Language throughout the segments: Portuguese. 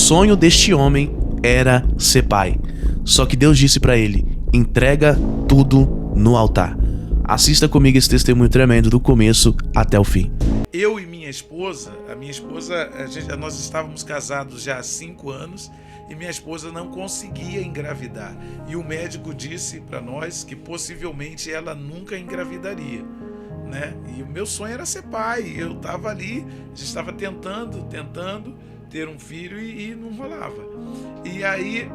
sonho deste homem era ser pai. Só que Deus disse para ele: entrega tudo no altar. Assista comigo esse testemunho tremendo do começo até o fim. Eu e minha esposa, nós estávamos casados já há 5 anos e minha esposa não conseguia engravidar. E o médico disse para nós que possivelmente ela nunca engravidaria, né? E o meu sonho era ser pai. Eu estava ali, a gente estava tentando ter um filho e não rolava. E aí,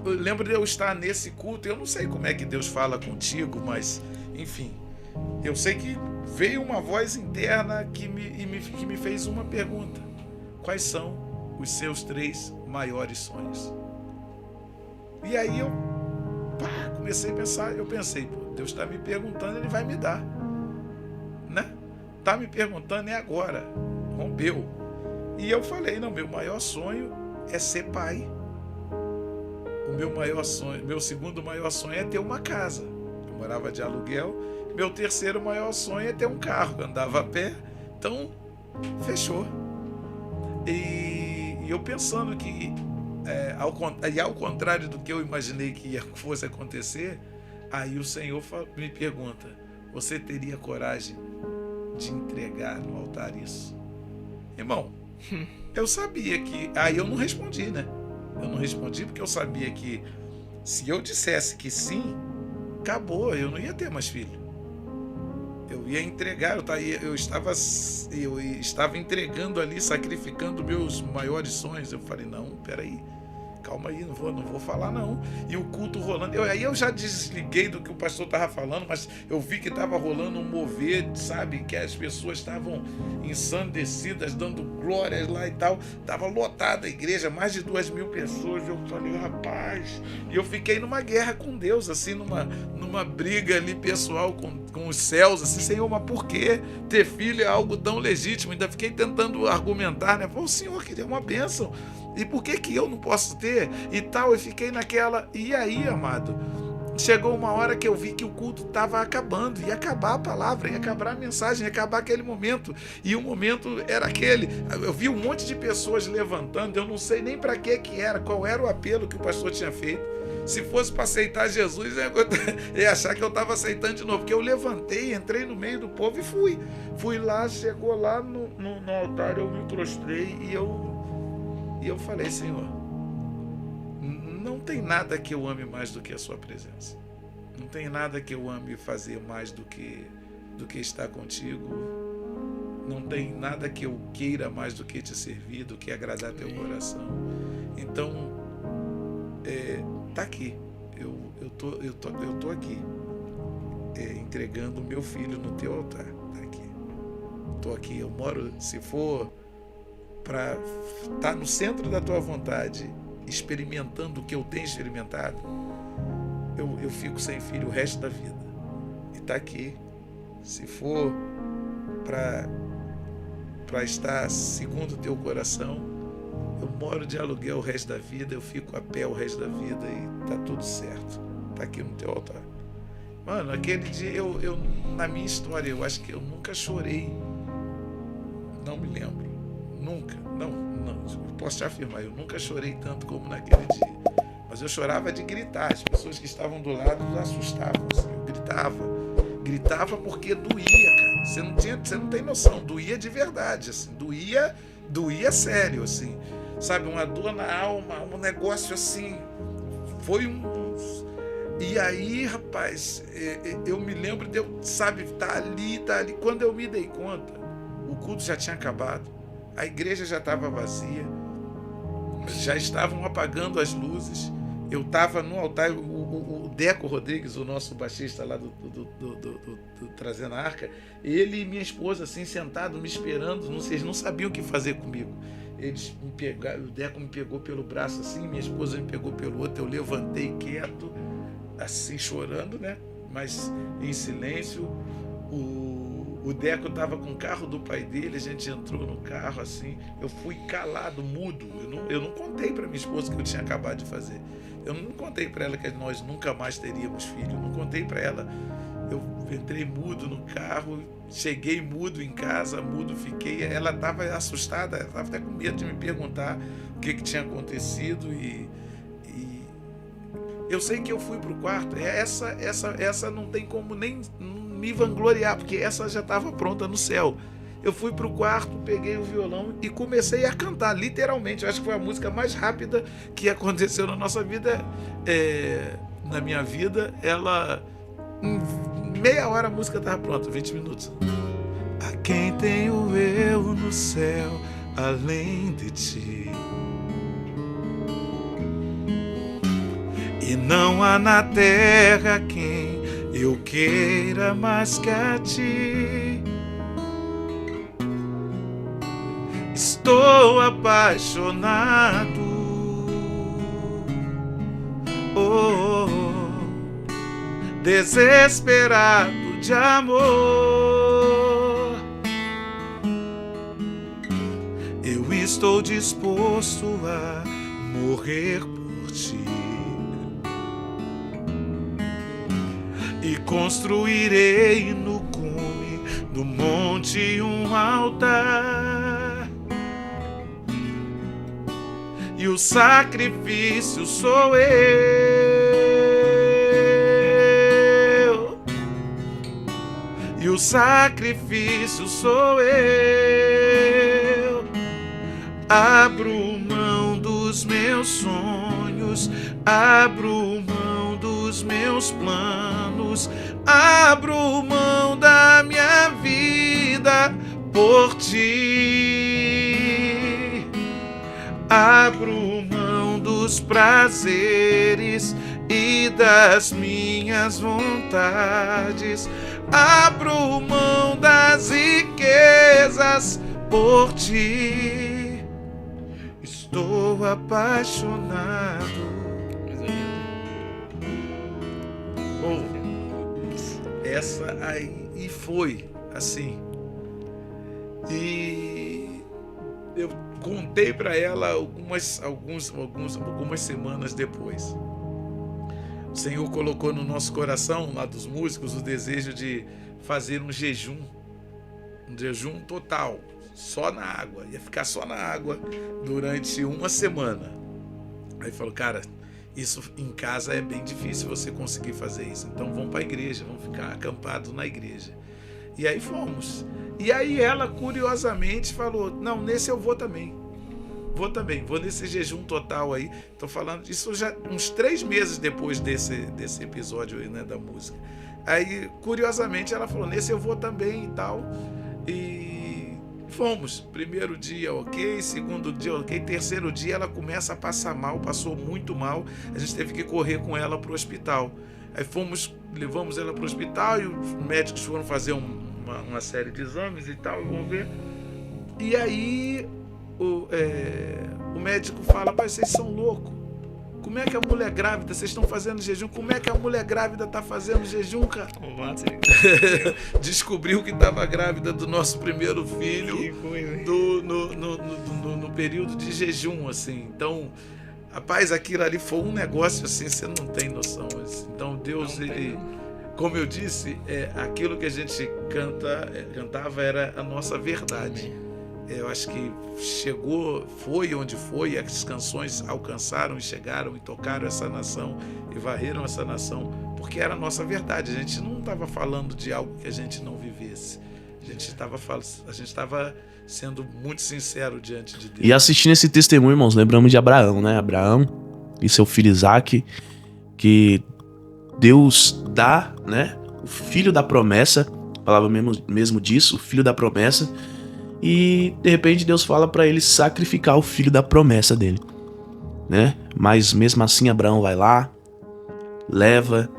eu lembro de eu estar nesse culto. Eu não sei como é que Deus fala contigo, mas enfim, eu sei que veio uma voz interna que me fez uma pergunta: quais são os seus 3 maiores sonhos? E aí eu comecei a pensar. Eu pensei, Deus está me perguntando, Ele vai me dar, né? Está me perguntando, é agora. Rompeu. E eu falei, não, meu maior sonho é ser pai. O meu maior sonho, meu segundo maior sonho é ter uma casa. Eu morava de aluguel. Meu terceiro maior sonho é ter um carro. Eu andava a pé. Então, fechou. E eu pensando que, ao contrário do que eu imaginei que fosse acontecer, aí o Senhor me pergunta: você teria coragem de entregar no altar isso? Irmão, eu sabia que... Aí eu não respondi, né? Eu não respondi porque eu sabia que se eu dissesse que sim, acabou, eu não ia ter mais filho. Eu ia entregar, eu estava entregando ali, sacrificando meus maiores sonhos. Eu falei, não, peraí, calma aí, não vou falar não. E o culto rolando, aí eu já desliguei do que o pastor estava falando, mas eu vi que estava rolando um mover, sabe, que as pessoas estavam ensandecidas, dando glórias lá e tal. Estava lotada a igreja, mais de 2.000 pessoas. Eu falei, rapaz, e eu fiquei numa guerra com Deus, assim, numa briga ali pessoal com os céus, assim, Senhor, mas por que ter filho é algo tão legítimo? Ainda fiquei tentando argumentar, né? O Senhor queria uma bênção, e por que eu não posso ter? E tal, eu fiquei naquela. E aí, amado, chegou uma hora que eu vi que o culto estava acabando, ia acabar a palavra, ia acabar a mensagem, ia acabar aquele momento, e o momento era aquele. Eu vi um monte de pessoas levantando, eu não sei nem para que era, qual era o apelo que o pastor tinha feito. Se fosse para aceitar Jesus, eu ia achar que eu estava aceitando de novo, porque eu levantei, entrei no meio do povo e fui lá, chegou lá no altar, eu me prostrei e eu falei, Senhor, não tem nada que eu ame mais do que a sua presença. Não tem nada que eu ame fazer mais do que estar contigo. Não tem nada que eu queira mais do que te servir, do que agradar teu coração. Então, tá aqui. Eu tô aqui, entregando o meu filho no teu altar. Tá aqui. Tô aqui. Eu moro, se for para estar no centro da tua vontade, experimentando o que eu tenho experimentado, eu fico sem filho o resto da vida. E tá aqui. Se for para estar segundo o teu coração, eu moro de aluguel o resto da vida, eu fico a pé o resto da vida e tá tudo certo. Tá aqui no teu altar. Mano, aquele dia eu na minha história, eu acho que eu nunca chorei. Não me lembro. Nunca. Não. Posso te afirmar, eu nunca chorei tanto como naquele dia. Mas eu chorava de gritar. As pessoas que estavam do lado assustavam. Assim. Eu gritava porque doía, cara. Você não tem noção. Doía de verdade, assim. Doía sério, assim. Sabe, uma dor na alma, um negócio assim. Foi E aí, rapaz, eu me lembro de eu, sabe, tá ali. Quando eu me dei conta, o culto já tinha acabado. A igreja já estava vazia, já estavam apagando as luzes. Eu estava no altar, o Deco Rodrigues, o nosso baixista lá do Trazendo a Arca, ele e minha esposa assim, sentados, me esperando, eles não sabiam o que fazer comigo. Eles me pegaram, o Deco me pegou pelo braço assim, minha esposa me pegou pelo outro, eu levantei quieto, assim, chorando, né? Mas em silêncio. O Deco estava com o carro do pai dele, a gente entrou no carro assim, eu fui calado, mudo. Eu não contei para minha esposa que eu tinha acabado de fazer. Eu não contei para ela que nós nunca mais teríamos filho. Eu não contei para ela. Eu entrei mudo no carro, cheguei mudo em casa, mudo fiquei. Ela estava assustada, ela estava até com medo de me perguntar que tinha acontecido e eu sei que eu fui pro quarto. Essa não tem como nem me vangloriar, porque essa já estava pronta no céu. Eu fui pro quarto, peguei o violão e comecei a cantar, literalmente. Eu acho que foi a música mais rápida que aconteceu na nossa vida, na minha vida. Ela, em meia hora a música estava pronta, 20 minutos. A quem tenho eu no céu, além de ti? E não há na terra quem eu queira mais que a ti. Estou apaixonado, desesperado de amor. Eu estou disposto a morrer por ti. E construirei no cume do monte um altar. E o sacrifício sou eu. E o sacrifício sou eu. Abro mão dos meus sonhos, abro mão dos meus planos, abro mão da minha vida por ti. Abro mão dos prazeres e das minhas vontades, abro mão das riquezas por ti. Estou apaixonado. Essa aí, e foi assim. E eu contei para ela algumas semanas depois. O Senhor colocou no nosso coração, lá dos músicos, o desejo de fazer um jejum total, só na água. Ia ficar só na água durante uma semana. Aí falou, cara, isso em casa é bem difícil você conseguir fazer isso. Então vamos para a igreja, vamos ficar acampados na igreja. E aí fomos. E aí ela, curiosamente, falou, não, nesse eu vou também. Vou nesse jejum total aí. Tô falando disso já uns 3 meses depois desse episódio aí, né, da música. Aí, curiosamente, ela falou, nesse eu vou também e tal. E fomos. Primeiro dia, ok. Segundo dia, ok. Terceiro dia, ela começa a passar mal, passou muito mal. A gente teve que correr com ela pro hospital. Aí levamos ela pro hospital e os médicos foram fazer uma série de exames e tal, vamos ver. E aí o médico fala, pai, vocês são loucos. Como é que a mulher grávida, vocês estão fazendo jejum, como é que a mulher grávida tá fazendo jejum, cara? Descobriu que estava grávida do nosso primeiro filho no período de jejum, assim. Então, rapaz, aquilo ali foi um negócio assim, você não tem noção. Assim. Então Deus, ele, como eu disse, aquilo que a gente cantava era a nossa verdade. Eu acho que chegou, foi onde foi, as canções alcançaram e chegaram e tocaram essa nação e varreram essa nação, porque era a nossa verdade. A gente não estava falando de algo que a gente não vivesse. A gente estava sendo muito sincero diante de Deus. E assistindo esse testemunho, irmãos, lembramos de Abraão, né? Abraão e seu filho Isaac, que Deus dá, né? O filho da promessa, a palavra mesmo disso, o filho da promessa. E de repente Deus fala para ele sacrificar o filho da promessa dele, né? Mas mesmo assim Abraão vai lá, leva,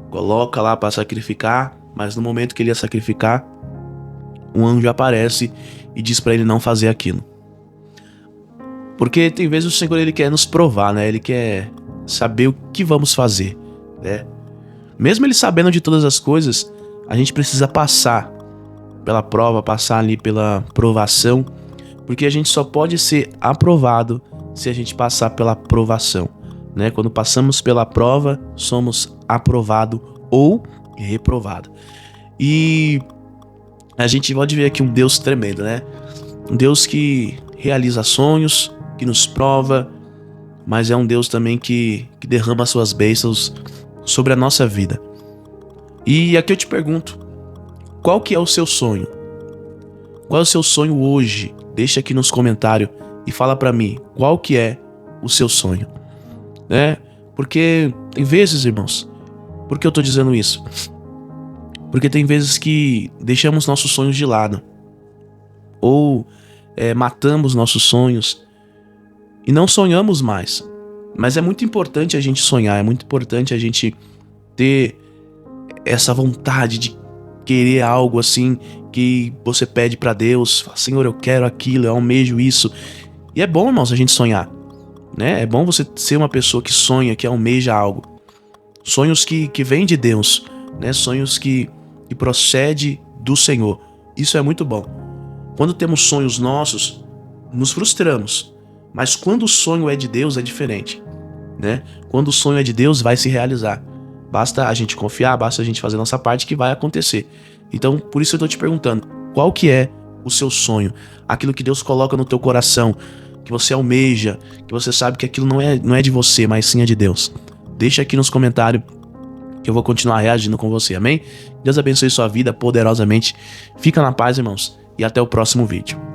coloca lá para sacrificar, mas no momento que ele ia sacrificar, um anjo aparece e diz para ele não fazer aquilo. Porque tem vezes o Senhor, ele quer nos provar, né? Ele quer saber o que vamos fazer, né? Mesmo ele sabendo de todas as coisas, a gente precisa passar pela prova, passar ali pela provação, porque a gente só pode ser aprovado se a gente passar pela provação, né? Quando passamos pela prova, somos aprovado ou reprovado. E a gente pode ver aqui um Deus tremendo, né? Um Deus que realiza sonhos, que nos prova, mas é um Deus também que derrama as suas bênçãos sobre a nossa vida. E aqui eu te pergunto, qual que é o seu sonho? Qual é o seu sonho hoje? Deixa aqui nos comentários e fala pra mim, qual que é o seu sonho? Porque tem vezes, irmãos, por que eu tô dizendo isso? Porque tem vezes que deixamos nossos sonhos de lado, ou matamos nossos sonhos e não sonhamos mais. Mas é muito importante a gente sonhar, é muito importante a gente ter essa vontade de querer algo assim que você pede pra Deus, fala, Senhor, eu quero aquilo, eu almejo isso. E é bom, irmãos, a gente sonhar, né? É bom você ser uma pessoa que sonha, que almeja algo. Sonhos que vêm de Deus, né? Sonhos que procede do Senhor. Isso é muito bom. Quando temos sonhos nossos, nos frustramos. Mas quando o sonho é de Deus, é diferente, né? Quando o sonho é de Deus, vai se realizar. Basta a gente confiar, basta a gente fazer a nossa parte que vai acontecer. Então, por isso eu tô te perguntando, qual que é o seu sonho? Aquilo que Deus coloca no teu coração, que você almeja, que você sabe que aquilo não é de você, mas sim é de Deus. Deixa aqui nos comentários que eu vou continuar reagindo com você, amém? Deus abençoe sua vida poderosamente. Fica na paz, irmãos, e até o próximo vídeo.